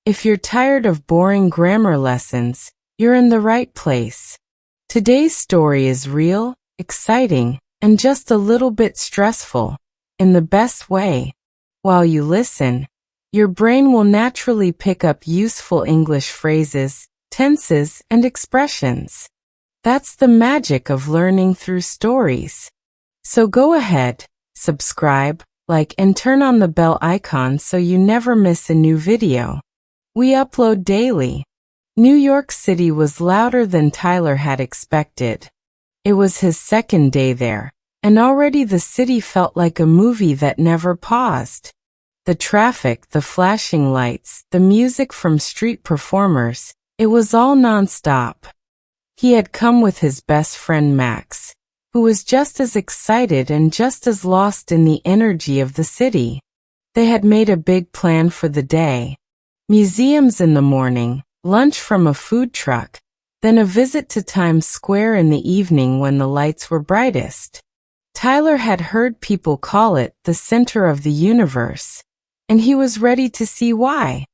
If you're tired of boring grammar lessons, you're in the right place. Today's story is real, exciting, and just a little bit stressful, in the best way. While you listen, your brain will naturally pick up useful English phrases, tenses, and expressions. That's the magic of learning through stories. So go ahead, subscribe, like, and turn on the bell icon so you never miss a new video. We upload daily. New York City was louder than Tyler had expected. It was his second day there, and already the city felt like a movie that never paused. The traffic, the flashing lights, the music from street performers, it was all non-stop. He had come with his best friend Max, who was just as excited and just as lost in the energy of the city. They had made a big plan for the day. Museums in the morning, lunch from a food truck, then a visit to Times Square in the evening when the lights were brightest. Tyler had heard people call it the center of the universe, and he was ready to see why.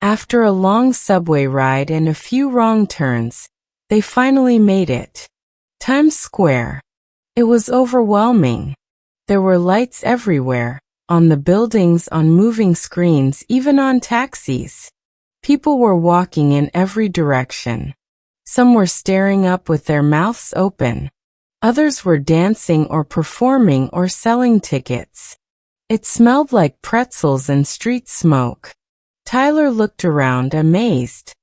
After a long subway ride and a few wrong turns, they finally made it. Times Square. It was overwhelming. There were lights everywhere, on the buildings, on moving screens, even on taxis. People were walking in every direction. Some were staring up with their mouths open. Others were dancing or performing or selling tickets. It smelled like pretzels and street smoke. Tyler looked around, amazed.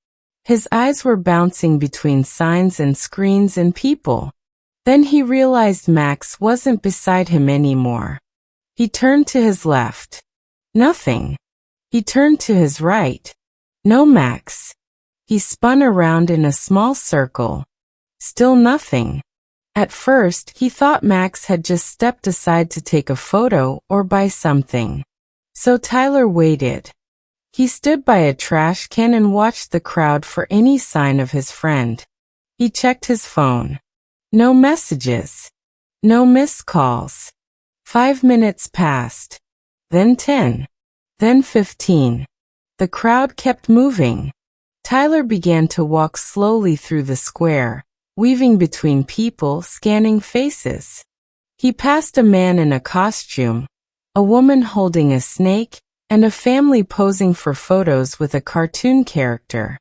His eyes were bouncing between signs and screens and people. Then he realized Max wasn't beside him anymore. He turned to his left. Nothing. He turned to his right. No Max. He spun around in a small circle. Still nothing. At first, he thought Max had just stepped aside to take a photo or buy something. So Tyler waited. He stood by a trash can and watched the crowd for any sign of his friend. He checked his phone. No messages. No missed calls. 5 minutes passed. Then 10. Then 15. The crowd kept moving. Tyler began to walk slowly through the square, weaving between people, scanning faces. He passed a man in a costume, a woman holding a snake, and a family posing for photos with a cartoon character.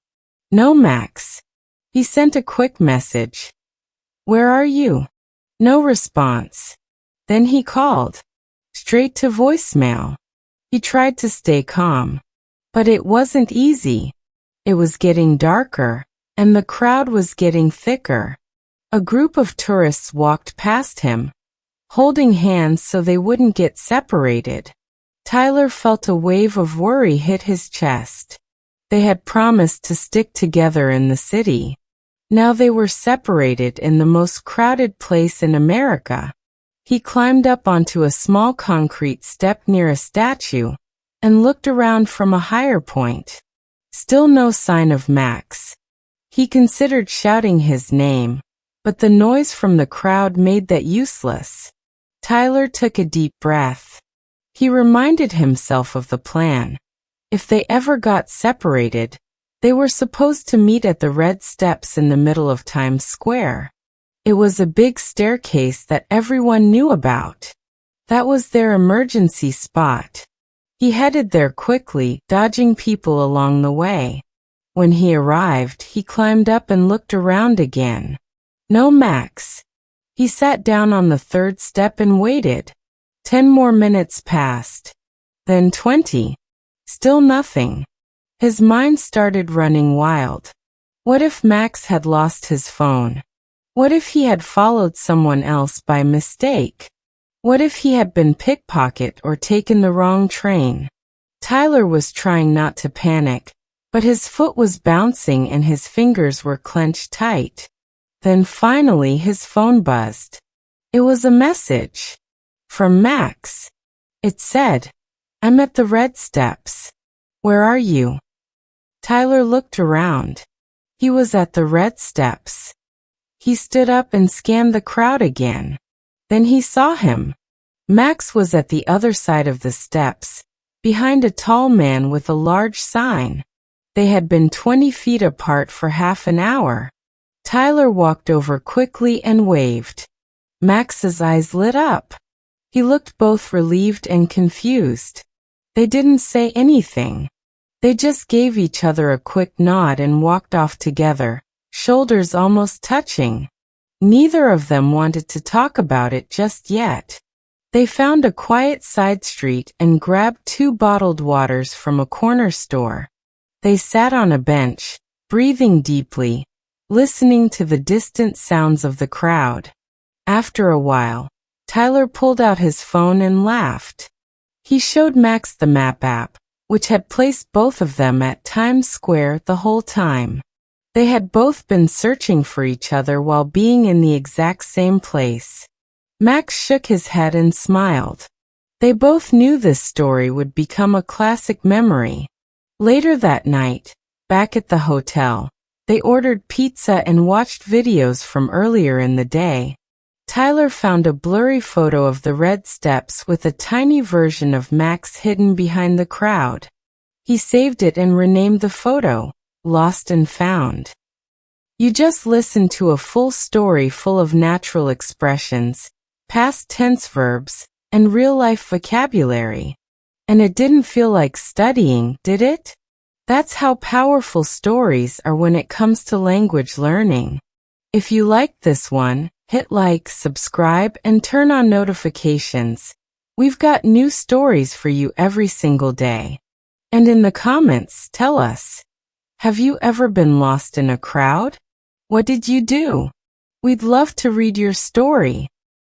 No Max. He sent a quick message. "Where are you?" No response. Then he called. Straight to voicemail. He tried to stay calm. But it wasn't easy. It was getting darker, and the crowd was getting thicker. A group of tourists walked past him, holding hands so they wouldn't get separated. Tyler felt a wave of worry hit his chest. They had promised to stick together in the city. Now they were separated in the most crowded place in America. He climbed up onto a small concrete step near a statue and looked around from a higher point. Still no sign of Max. He considered shouting his name, but the noise from the crowd made that useless. Tyler took a deep breath. He reminded himself of the plan. If they ever got separated, they were supposed to meet at the red steps in the middle of Times Square. It was a big staircase that everyone knew about. That was their emergency spot. He headed there quickly, dodging people along the way. When he arrived, he climbed up and looked around again. No Max. He sat down on the third step and waited. 10 more minutes passed. Then 20. Still nothing. His mind started running wild. What if Max had lost his phone? What if he had followed someone else by mistake? What if he had been pickpocketed or taken the wrong train? Tyler was trying not to panic, but his foot was bouncing and his fingers were clenched tight. Then finally his phone buzzed. It was a message. From Max. It said, "I'm at the red steps. Where are you?" Tyler looked around. He was at the red steps. He stood up and scanned the crowd again. Then he saw him. Max was at the other side of the steps, behind a tall man with a large sign. They had been 20 feet apart for half an hour. Tyler walked over quickly and waved. Max's eyes lit up. He looked both relieved and confused. They didn't say anything. They just gave each other a quick nod and walked off together, shoulders almost touching. Neither of them wanted to talk about it just yet. They found a quiet side street and grabbed 2 bottled waters from a corner store. They sat on a bench, breathing deeply, listening to the distant sounds of the crowd. After a while, Tyler pulled out his phone and laughed. He showed Max the map app, which had placed both of them at Times Square the whole time. They had both been searching for each other while being in the exact same place. Max shook his head and smiled. They both knew this story would become a classic memory. Later that night, back at the hotel, they ordered pizza and watched videos from earlier in the day. Tyler found a blurry photo of the red steps with a tiny version of Max hidden behind the crowd. He saved it and renamed the photo, Lost and Found. You just listened to a full story full of natural expressions, past tense verbs, and real-life vocabulary. And it didn't feel like studying, did it? That's how powerful stories are when it comes to language learning. If you liked this one, hit like, subscribe, and turn on notifications. We've got new stories for you every single day. And in the comments, tell us, have you ever been lost in a crowd? What did you do? We'd love to read your story.